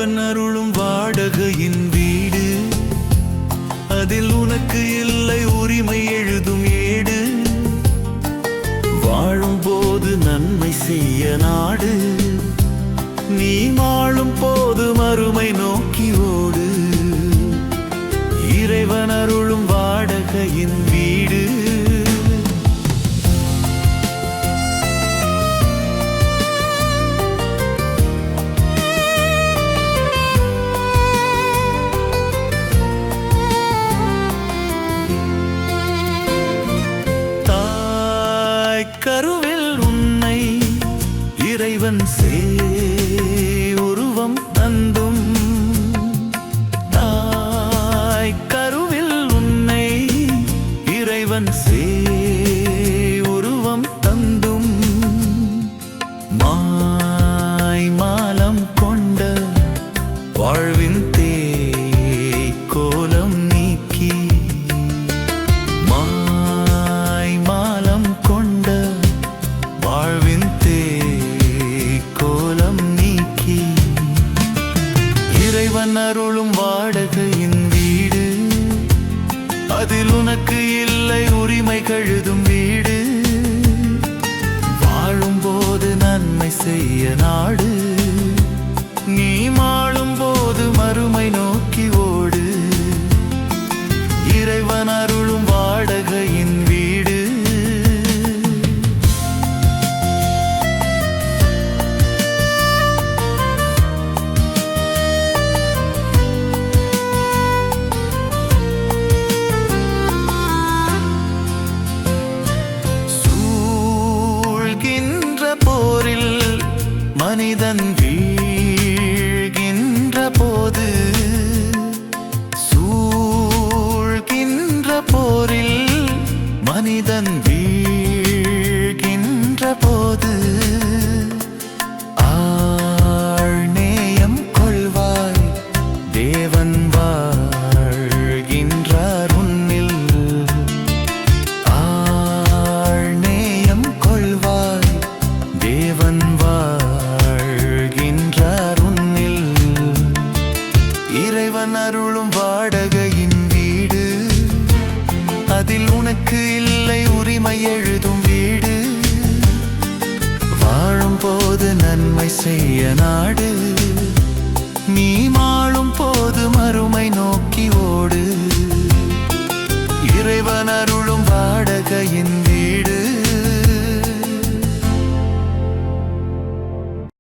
இறைவன் அருளும் வாடகையின் வீடு, அதில் உனக்கு இல்லை உரிமை எழுதும் ஏடு. வாழும் போது நன்மை செய்ய நாடு, நீ வாழும் போது மறுமை நோக்கி ஓடு. இறைவன் அருளும் வாடகையின் வீடு. கருவில் உன்னை இறைவன் உருவம் தந்தும், தாய் கருவில் உன்னை இறைவன் உருவம் தந்தும், மாலம் கொண்ட வாழ்வின் கோலம் நீக்கி, மாலம் கொண்ட வாழ்வின் கோலம் நீக்கி. இறைவன் அருளும் வாடகையின் வீடு, அதில் உனக்கு இல்லை உரிமை கழுதும் வீடு. வாழும் போது நன்மை செய்ய நாடு, நீ வாழும் போது மறுமை நோக்கி ஓடு. இறைவன் அருளும் வாடகையின் வீடு. போரில் மனிதன் வீழ்கின்ற போது, சூழ்கின்ற போரில் மனிதன் வீழ்கின்ற போது, ஆழ்நேயம் கொள்வாய் தேவன் வாழ்கின்றார் உன்னில். ஆழ்நேயம் கொள்வாய் தேவன் வாழ்கின்றார் உன்னில். இறைவன் அருளும் வாடகையின் வீடு, அதில் உனக்கு இல்லை உரிமை எழுதும் வீடு. வாழும் போது நன்மை செய்ய நாடு, நீ வாழும் போது மறுமை நோக்கி ஓடு. இறைவன் அருள்